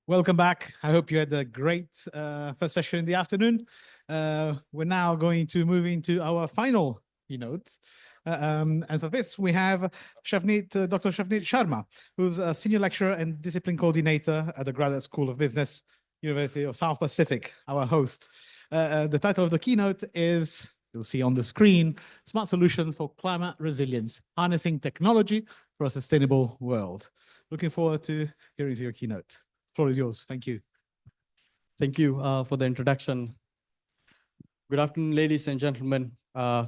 Welcome back. I hope you had a great first session in the afternoon. We're now going to move into our final keynote. And for this, we have Dr. Shavneet Sharma, who's a senior lecturer and discipline coordinator at the Graduate School of Business, University of South Pacific, our host. The title of the keynote is, you'll see on the screen, Smart Solutions for Climate Resilience, Harnessing Technology for a Sustainable World. Looking forward to hearing your keynote. Floor is yours. Thank you. Thank you for the introduction. Good afternoon, ladies and gentlemen,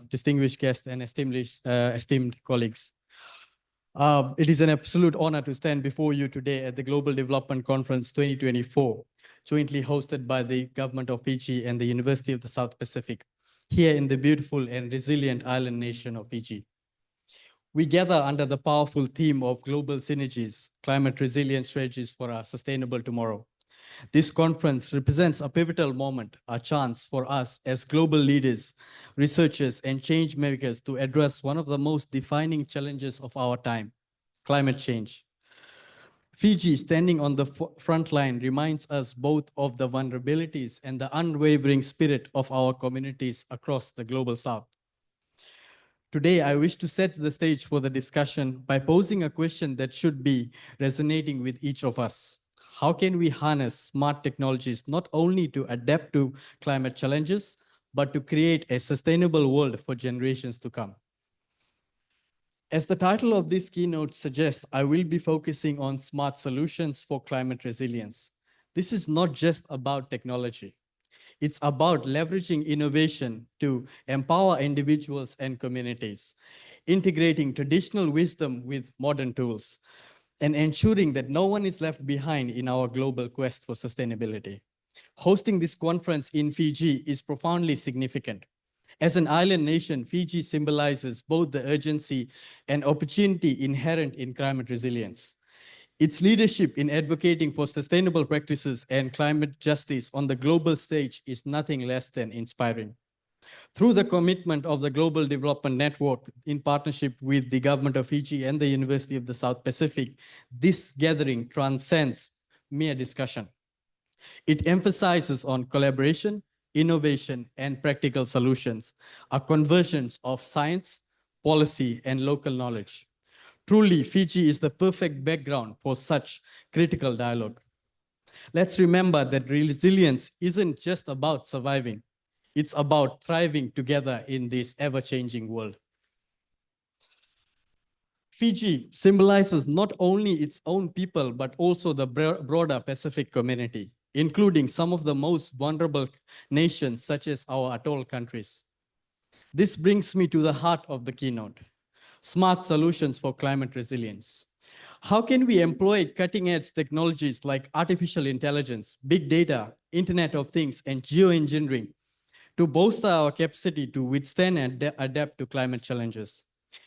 distinguished guests and esteemed colleagues. It is an absolute honor to stand before you today at the Global Development Conference 2024, jointly hosted by the Government of Fiji and the University of the South Pacific, here in the beautiful and resilient island nation of Fiji. We gather under the powerful theme of global synergies, climate resilience strategies for a sustainable tomorrow. This conference represents a pivotal moment, a chance for us as global leaders, researchers, and change makers to address one of the most defining challenges of our time, climate change. Fiji, standing on the front line, reminds us both of the vulnerabilities and the unwavering spirit of our communities across the global south. Today, I wish to set the stage for the discussion by posing a question that should be resonating with each of us. How can we harness smart technologies not only to adapt to climate challenges, but to create a sustainable world for generations to come? As the title of this keynote suggests, I will be focusing on smart solutions for climate resilience. This is not just about technology. It's about leveraging innovation to empower individuals and communities, integrating traditional wisdom with modern tools, and ensuring that no one is left behind in our global quest for sustainability. Hosting this conference in Fiji is profoundly significant. As an island nation, Fiji symbolizes both the urgency and opportunity inherent in climate resilience. Its leadership in advocating for sustainable practices and climate justice on the global stage is nothing less than inspiring. Through the commitment of the Global Development Network in partnership with the Government of Fiji and the University of the South Pacific, this gathering transcends mere discussion. It emphasizes on collaboration, innovation, and practical solutions, a convergence of science, policy, and local knowledge. Truly, Fiji is the perfect background for such critical dialogue. Let's remember that resilience isn't just about surviving. It's about thriving together in this ever-changing world. Fiji symbolizes not only its own people, but also the broader Pacific community, including some of the most vulnerable nations, such as our atoll countries. This brings me to the heart of the keynote. Smart solutions for climate resilience. How can we employ cutting-edge technologies like artificial intelligence, big data, Internet of Things, and geoengineering to bolster our capacity to withstand and adapt to climate challenges?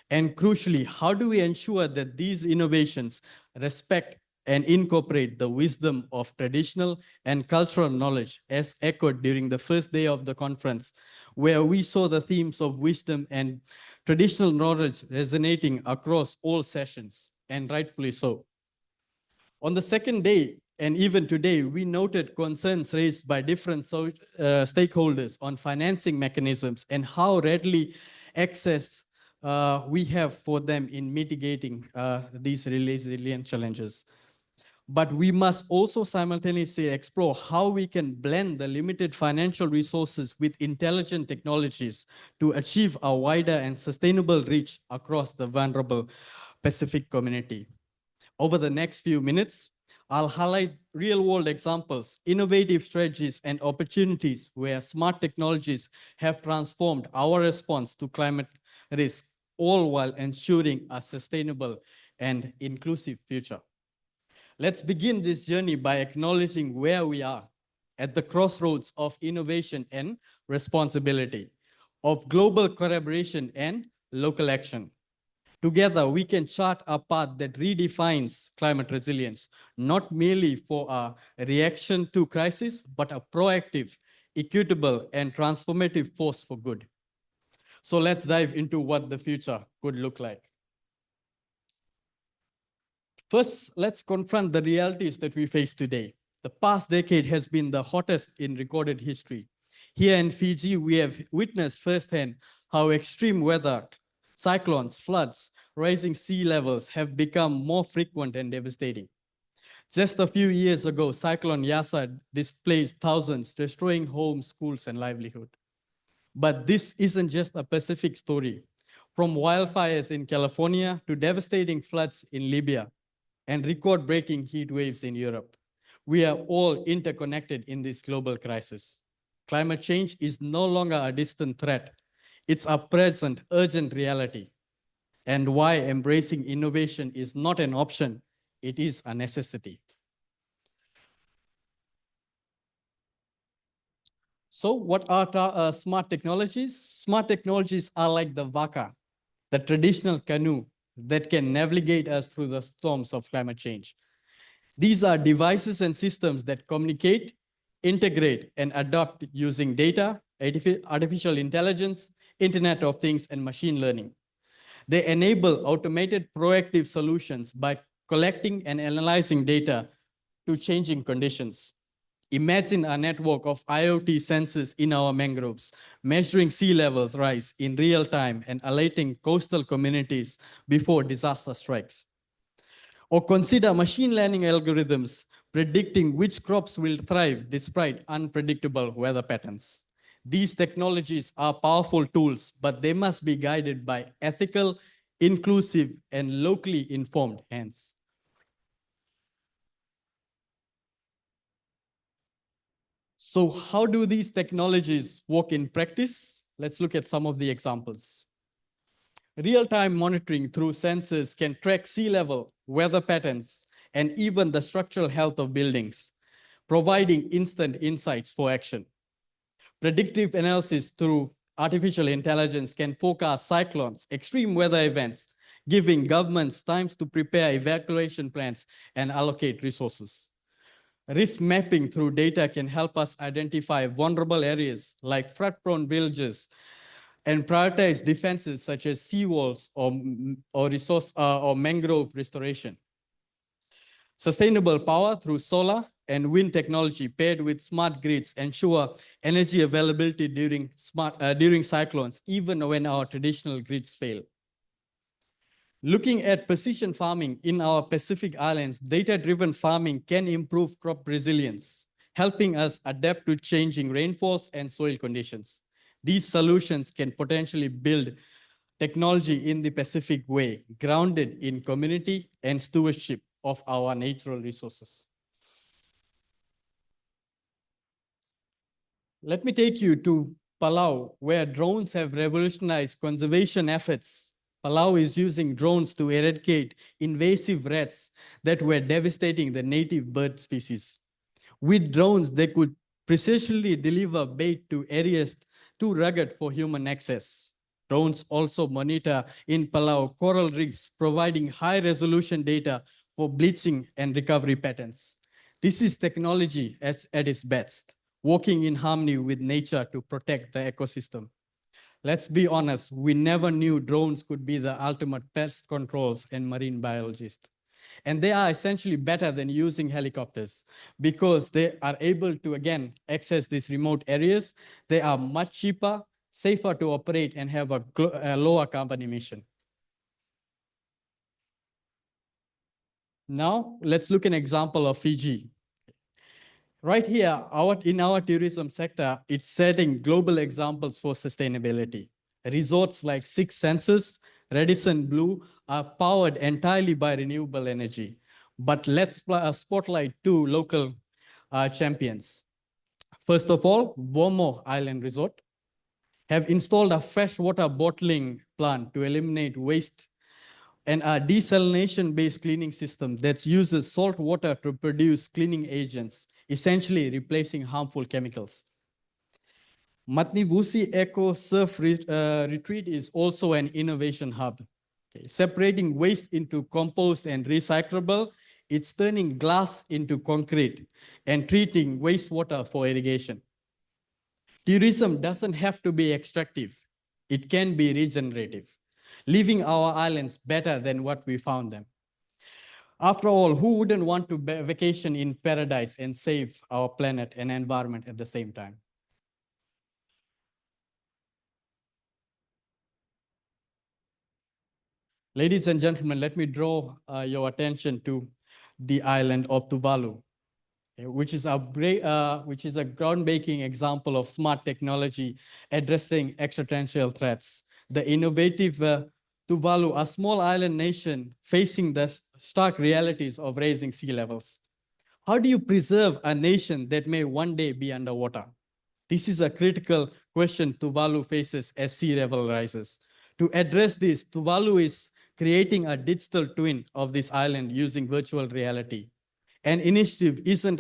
And crucially, how do we ensure that these innovations respect and incorporate the wisdom of traditional and cultural knowledge as echoed during the first day of the conference, where we saw the themes of wisdom and traditional knowledge resonating across all sessions, and rightfully so. On the second day, and even today, we noted concerns raised by different stakeholders on financing mechanisms and how readily access we have for them in mitigating these resilient challenges. But we must also simultaneously explore how we can blend the limited financial resources with intelligent technologies to achieve a wider and sustainable reach across the vulnerable Pacific community. Over the next few minutes, I'll highlight real-world examples, innovative strategies, and opportunities where smart technologies have transformed our response to climate risk, all while ensuring a sustainable and inclusive future. Let's begin this journey by acknowledging where we are at the crossroads of innovation and responsibility, of global collaboration and local action. Together, we can chart a path that redefines climate resilience, not merely for a reaction to crisis, but a proactive, equitable, and transformative force for good. So let's dive into what the future could look like. First, let's confront the realities that we face today. The past decade has been the hottest in recorded history. Here in Fiji, we have witnessed firsthand how extreme weather, cyclones, floods, rising sea levels have become more frequent and devastating. Just a few years ago, Cyclone Yasa displaced thousands, destroying homes, schools, and livelihood. But this isn't just a Pacific story. From wildfires in California to devastating floods in Libya and record-breaking heat waves in Europe, we are all interconnected in this global crisis. Climate change is no longer a distant threat. It's a present, urgent reality. And why embracing innovation is not an option, it is a necessity. So what are smart technologies? Smart technologies are like the waka, the traditional canoe that can navigate us through the storms of climate change. These are devices and systems that communicate, integrate, and adapt using data, artificial intelligence, Internet of Things, and machine learning. They enable automated proactive solutions by collecting and analyzing data to changing conditions. Imagine a network of IoT sensors in our mangroves, measuring sea levels rise in real time and alerting coastal communities before disaster strikes. Or consider machine learning algorithms predicting which crops will thrive despite unpredictable weather patterns. These technologies are powerful tools, but they must be guided by ethical, inclusive, and locally informed hands. So how do these technologies work in practice? Let's look at some of the examples. Real-time monitoring through sensors can track sea level, weather patterns, and even the structural health of buildings, providing instant insights for action. Predictive analysis through artificial intelligence can forecast cyclones, extreme weather events, giving governments time to prepare evacuation plans and allocate resources. Risk mapping through data can help us identify vulnerable areas like flood-prone villages and prioritize defenses such as seawalls or mangrove restoration. Sustainable power through solar and wind technology paired with smart grids ensure energy availability during cyclones, even when our traditional grids fail. Looking at precision farming in our Pacific Islands, data-driven farming can improve crop resilience, helping us adapt to changing rainfalls and soil conditions. These solutions can potentially build technology in the Pacific way, grounded in community and stewardship of our natural resources. Let me take you to Palau, where drones have revolutionized conservation efforts. Palau is using drones to eradicate invasive rats that were devastating the native bird species. With drones, they could precisely deliver bait to areas too rugged for human access. Drones also monitor in Palau coral reefs, providing high-resolution data for bleaching and recovery patterns. This is technology at its best, working in harmony with nature to protect the ecosystem. Let's be honest, we never knew drones could be the ultimate pest controls and marine biologists. And they are essentially better than using helicopters because they are able to, again, access these remote areas. They are much cheaper, safer to operate, and have a lower carbon emission. Now, let's look at an example of Fiji. Right here, in our tourism sector, it's setting global examples for sustainability. Resorts like Six Senses, Radisson Blue are powered entirely by renewable energy. But let's spotlight two local champions. First of all, Bomo Island Resort have installed a freshwater bottling plant to eliminate waste and a desalination-based cleaning system that uses salt water to produce cleaning agents, essentially replacing harmful chemicals. Matnivusi Eco Surf Retreat is also an innovation hub. Okay. Separating waste into compost and recyclable, it's turning glass into concrete and treating wastewater for irrigation. Tourism doesn't have to be extractive. It can be regenerative, leaving our islands better than what we found them. After all, who wouldn't want to vacation in paradise and save our planet and environment at the same time? Ladies and gentlemen, let me draw your attention to the island of Tuvalu, which is a groundbreaking example of smart technology addressing extraterrestrial threats. The innovative Tuvalu, a small island nation facing the stark realities of raising sea levels. How do you preserve a nation that may one day be underwater? This is a critical question Tuvalu faces as sea level rises. To address this, Tuvalu is creating a digital twin of this island using virtual reality. An initiative isn't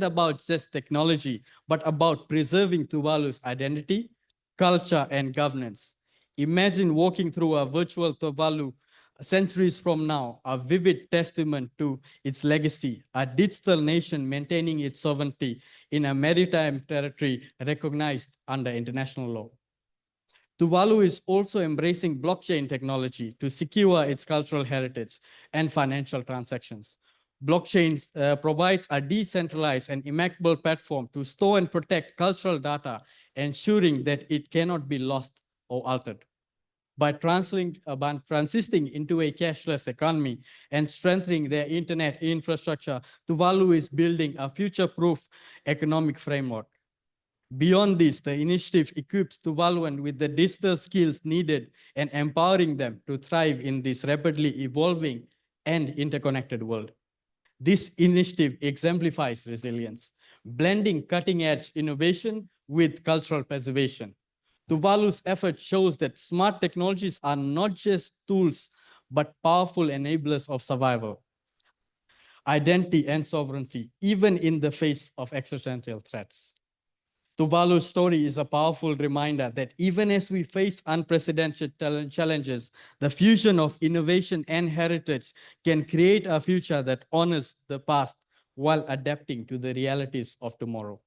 about just technology, but about preserving Tuvalu's identity, culture, and governance. Imagine walking through a virtual Tuvalu centuries from now, a vivid testament to its legacy, a digital nation maintaining its sovereignty in a maritime territory recognized under international law. Tuvalu is also embracing blockchain technology to secure its cultural heritage and financial transactions. Blockchain provides a decentralized and immaculate platform to store and protect cultural data, ensuring that it cannot be lost or altered. By transitioning into a cashless economy and strengthening their internet infrastructure, Tuvalu is building a future-proof economic framework. Beyond this, the initiative equips Tuvaluan with the digital skills needed and empowering them to thrive in this rapidly evolving and interconnected world. This initiative exemplifies resilience, blending cutting-edge innovation with cultural preservation. Tuvalu's effort shows that smart technologies are not just tools, but powerful enablers of survival, identity, and sovereignty, even in the face of existential threats. Tuvalu's story is a powerful reminder that even as we face unprecedented challenges, the fusion of innovation and heritage can create a future that honors the past while adapting to the realities of tomorrow.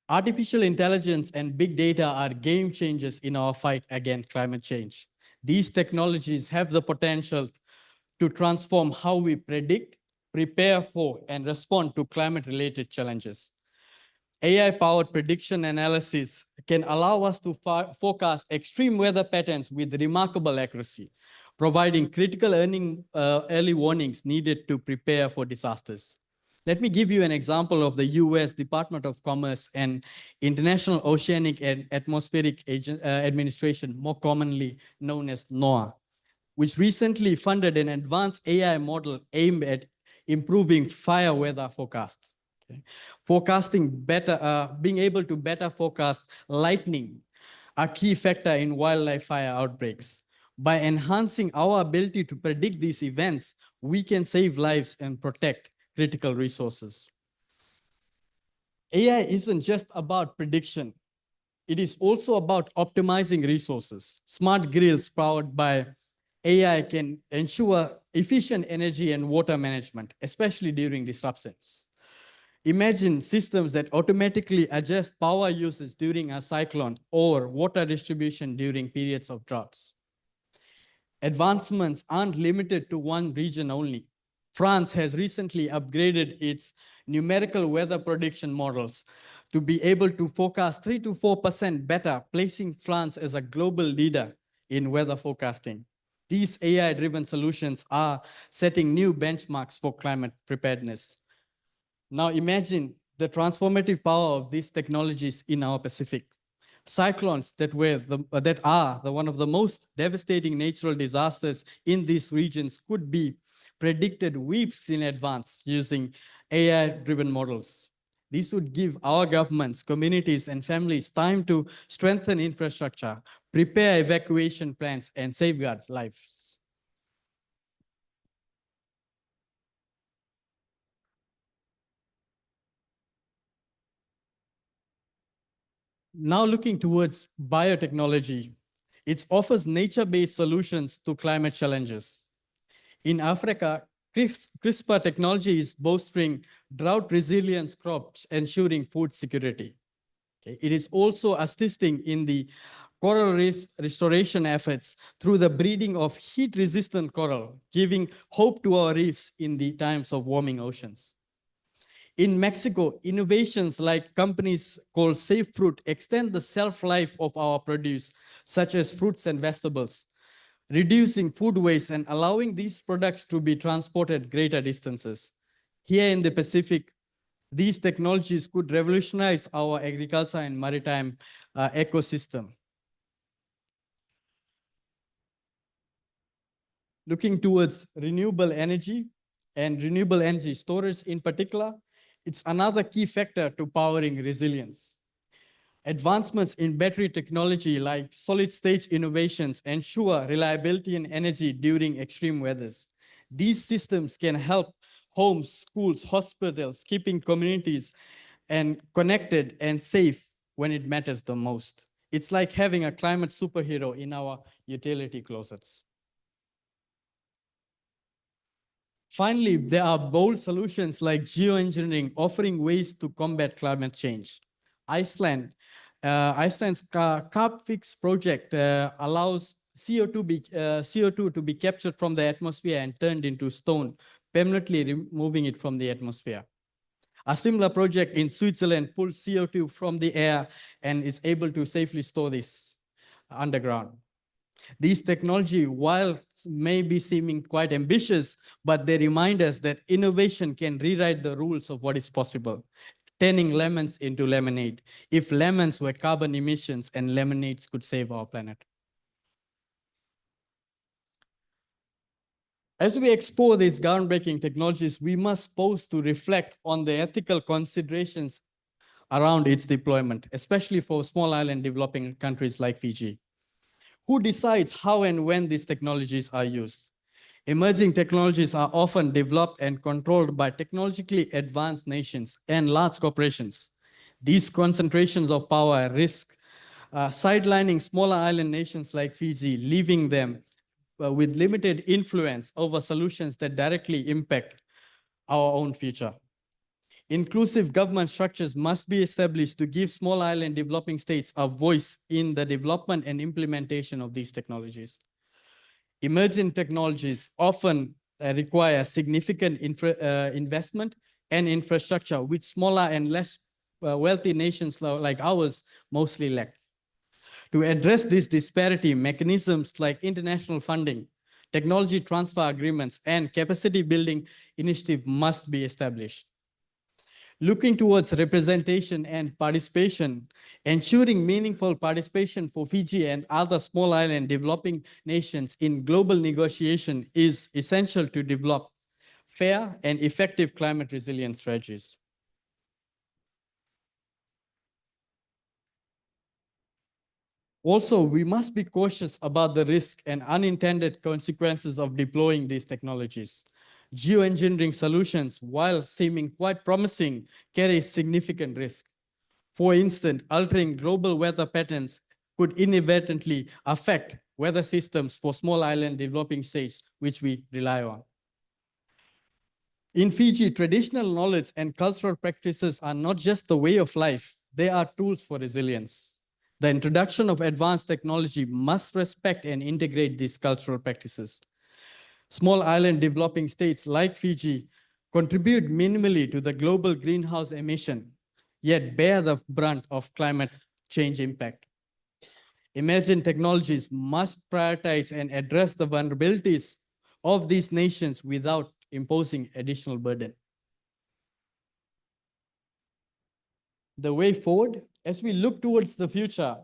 Artificial intelligence and big data are game changers in our fight against climate change. These technologies have the potential to transform how we predict, prepare for, and respond to climate-related challenges. AI-powered prediction analysis can allow us to forecast extreme weather patterns with remarkable accuracy, providing critical early warnings needed to prepare for disasters. Let me give you an example of the US Department of Commerce and International Oceanic and Atmospheric Administration, more commonly known as NOAA, which recently funded an advanced AI model aimed at improving fire weather forecast. Okay. Being able to better forecast lightning, a key factor in wildlife fire outbreaks. By enhancing our ability to predict these events, we can save lives and protect critical resources. AI isn't just about prediction. It is also about optimizing resources. Smart grids powered by AI can ensure efficient energy and water management, especially during disruptions. Imagine systems that automatically adjust power usage during a cyclone or water distribution during periods of droughts. Advancements aren't limited to one region only. France has recently upgraded its numerical weather prediction models to be able to forecast 3 to 4% better, placing France as a global leader in weather forecasting. These AI-driven solutions are setting new benchmarks for climate preparedness. Now imagine the transformative power of these technologies in our Pacific. Cyclones that are one of the most devastating natural disasters in these regions could be predicted weeks in advance using AI-driven models. This would give our governments, communities, and families time to strengthen infrastructure, prepare evacuation plans, and safeguard lives. Now looking towards biotechnology, it offers nature-based solutions to climate challenges. In Africa, CRISPR technology is bolstering drought-resilient crops, ensuring food security. Okay. It is also assisting in the coral reef restoration efforts through the breeding of heat-resistant coral, giving hope to our reefs in the times of warming oceans. In Mexico, innovations like companies called Safe Fruit extend the shelf life of our produce, such as fruits and vegetables, reducing food waste and allowing these products to be transported greater distances. Here in the Pacific, these technologies could revolutionize our agriculture and maritime ecosystem. Looking towards renewable energy and renewable energy storage in particular, it's another key factor to powering resilience. Advancements in battery technology like solid-state innovations ensure reliability and energy during extreme weathers. These systems can help homes, schools, hospitals, keeping communities and connected and safe when it matters the most. It's like having a climate superhero in our utility closets. Finally, there are bold solutions like geoengineering offering ways to combat climate change. Iceland's CarbFix project allows CO2 to be captured from the atmosphere and turned into stone, permanently removing it from the atmosphere. A similar project in Switzerland pulls CO2 from the air and is able to safely store this underground. These technology, while may be seeming quite ambitious, but they remind us that innovation can rewrite the rules of what is possible, turning lemons into lemonade. If lemons were carbon emissions and lemonades could save our planet. As we explore these groundbreaking technologies, we must pause to reflect on the ethical considerations around its deployment, especially for small island developing countries like Fiji. Who decides how and when these technologies are used? Emerging technologies are often developed and controlled by technologically advanced nations and large corporations. These concentrations of power risk sidelining smaller island nations like Fiji, leaving them with limited influence over solutions that directly impact our own future. Inclusive government structures must be established to give small island developing states a voice in the development and implementation of these technologies. Emerging technologies often require significant investment and infrastructure, which smaller and less wealthy nations like ours mostly lack. To address this disparity, mechanisms like international funding, technology transfer agreements, and capacity building initiative must be established. Looking towards representation and participation, ensuring meaningful participation for Fiji and other small island developing nations in global negotiation is essential to develop fair and effective climate resilience strategies. Also, we must be cautious about the risk and unintended consequences of deploying these technologies. Geoengineering solutions, while seeming quite promising, carry significant risk. For instance, altering global weather patterns could inadvertently affect weather systems for small island developing states, which we rely on. In Fiji, traditional knowledge and cultural practices are not just the way of life, they are tools for resilience. The introduction of advanced technology must respect and integrate these cultural practices. Small island developing states like Fiji contribute minimally to the global greenhouse emission, yet bear the brunt of climate change impact. Emerging technologies must prioritize and address the vulnerabilities of these nations without imposing additional burden. The way forward, as we look towards the future,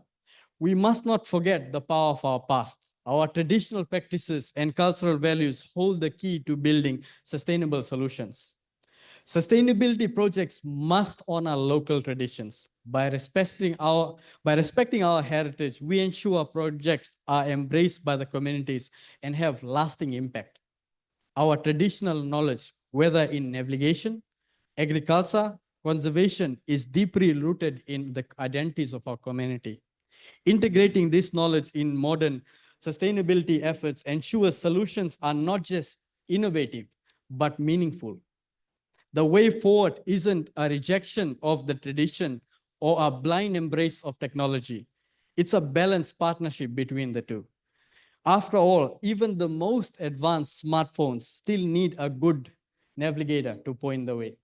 we must not forget the power of our past. Our traditional practices and cultural values hold the key to building sustainable solutions. Sustainability projects must honor local traditions. By respecting our heritage, we ensure projects are embraced by the communities and have lasting impact. Our traditional knowledge, whether in navigation, agriculture, conservation, is deeply rooted in the identities of our community. Integrating this knowledge in modern sustainability efforts ensures solutions are not just innovative, but meaningful. The way forward isn't a rejection of the tradition or a blind embrace of technology. It's a balanced partnership between the two. After all, even the most advanced smartphones still need a good navigator to point the way.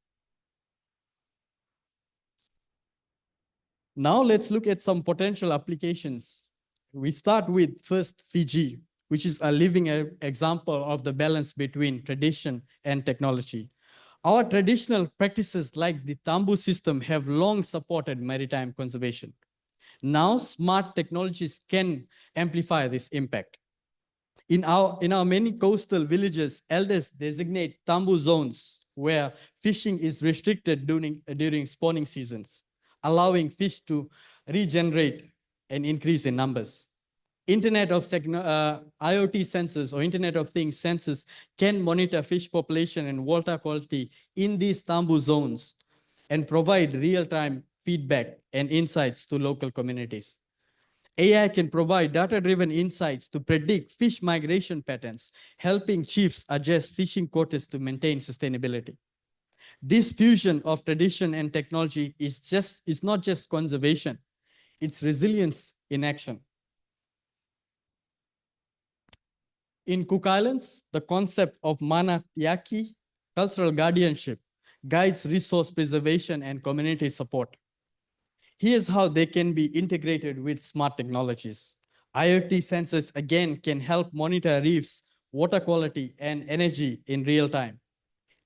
Now let's look at some potential applications. We start with first Fiji, which is a living example of the balance between tradition and technology. Our traditional practices like the Tambu system have long supported maritime conservation. Now smart technologies can amplify this impact. In our many coastal villages, elders designate tambu zones where fishing is restricted during spawning seasons, allowing fish to regenerate and increase in numbers. IoT sensors or Internet of Things sensors can monitor fish population and water quality in these tambu zones and provide real-time feedback and insights to local communities. AI can provide data-driven insights to predict fish migration patterns, helping chiefs adjust fishing quotas to maintain sustainability. This fusion of tradition and technology is not just conservation, it's resilience in action. In Cook Islands, the concept of Manatiyaki, cultural guardianship, guides resource preservation and community support. Here's how they can be integrated with smart technologies. IoT sensors again can help monitor reefs, water quality, and energy in real time.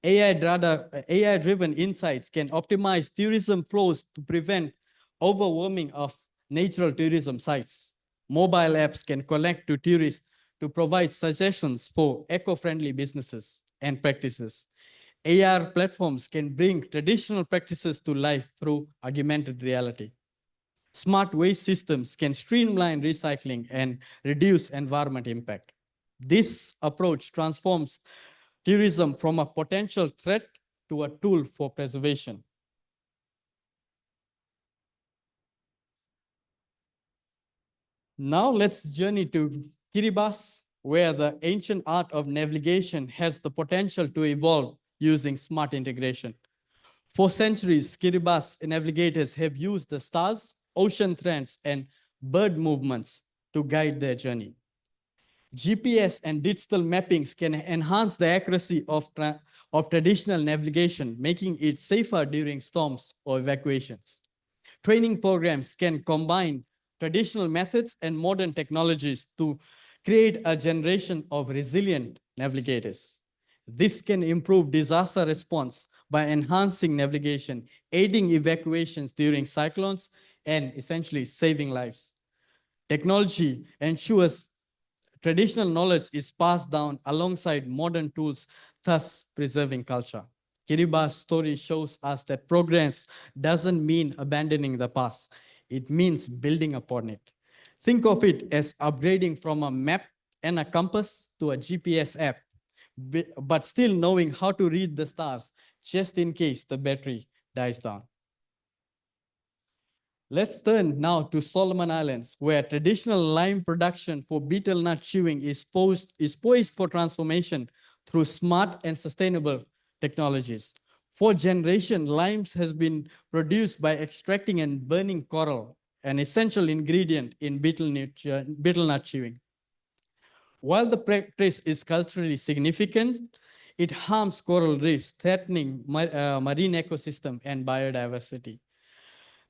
AI-driven insights can optimize tourism flows to prevent overwhelming of natural tourism sites. Mobile apps can connect to tourists to provide suggestions for eco-friendly businesses and practices. AR platforms can bring traditional practices to life through augmented reality. Smart waste systems can streamline recycling and reduce environment impact. This approach transforms tourism from a potential threat to a tool for preservation. Now let's journey to Kiribati, where the ancient art of navigation has the potential to evolve using smart integration. For centuries, Kiribati navigators have used the stars, ocean trends, and bird movements to guide their journey. GPS and digital mappings can enhance the accuracy of traditional navigation, making it safer during storms or evacuations. Training programs can combine traditional methods and modern technologies to create a generation of resilient navigators. This can improve disaster response by enhancing navigation, aiding evacuations during cyclones, and essentially saving lives. Technology ensures traditional knowledge is passed down alongside modern tools, thus preserving culture. Kiribati's story shows us that progress doesn't mean abandoning the past. It means building upon it. Think of it as upgrading from a map and a compass to a GPS app, but still knowing how to read the stars just in case the battery dies down. Let's turn now to Solomon Islands, where traditional lime production for betel nut chewing is poised for transformation through smart and sustainable technologies. For generations, limes has been produced by extracting and burning coral, an essential ingredient in betel nut chewing. While the practice is culturally significant, it harms coral reefs, threatening marine ecosystem and biodiversity.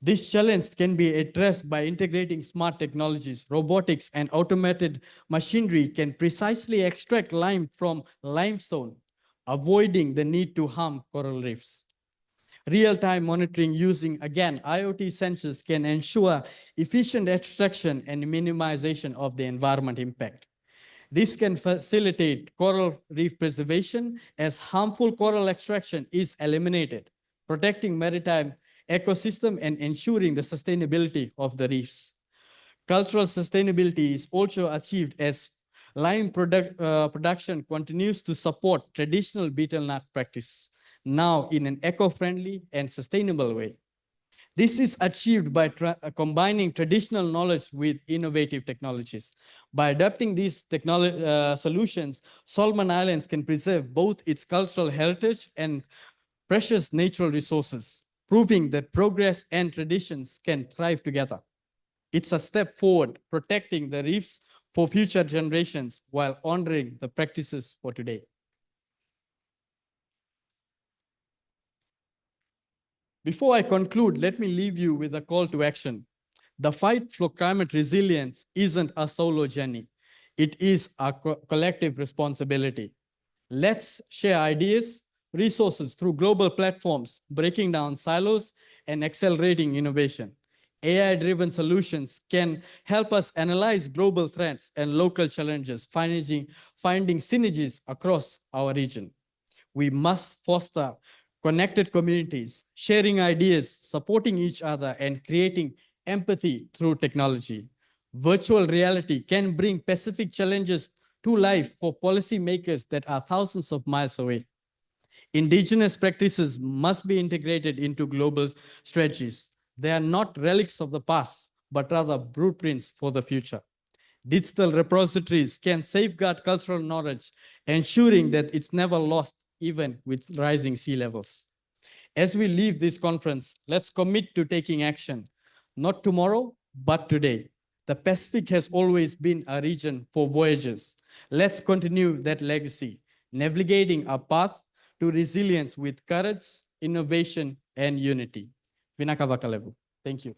This challenge can be addressed by integrating smart technologies. Robotics and automated machinery can precisely extract lime from limestone, avoiding the need to harm coral reefs. Real-time monitoring using, again, IoT sensors can ensure efficient extraction and minimization of the environment impact. This can facilitate coral reef preservation as harmful coral extraction is eliminated, protecting maritime ecosystem and ensuring the sustainability of the reefs. Cultural sustainability is also achieved as lime production continues to support traditional betel nut practice, now in an eco-friendly and sustainable way. This is achieved by combining traditional knowledge with innovative technologies. By adapting these solutions, Solomon Islands can preserve both its cultural heritage and precious natural resources, proving that progress and traditions can thrive together. It's a step forward, protecting the reefs for future generations while honoring the practices for today. Before I conclude, let me leave you with a call to action. The fight for climate resilience isn't a solo journey. It is a collective responsibility. Let's share ideas, resources through global platforms, breaking down silos and accelerating innovation. AI-driven solutions can help us analyze global threats and local challenges, finding synergies across our region. We must foster connected communities, sharing ideas, supporting each other, and creating empathy through technology. Virtual reality can bring Pacific challenges to life for policymakers that are thousands of miles away. Indigenous practices must be integrated into global strategies. They are not relics of the past, but rather blueprints for the future. Digital repositories can safeguard cultural knowledge, ensuring that it's never lost even with rising sea levels. As we leave this conference, let's commit to taking action, not tomorrow, but today. The Pacific has always been a region for voyagers. Let's continue that legacy, navigating a path to resilience with courage, innovation, and unity. Vinaka Vakalevu. Thank you.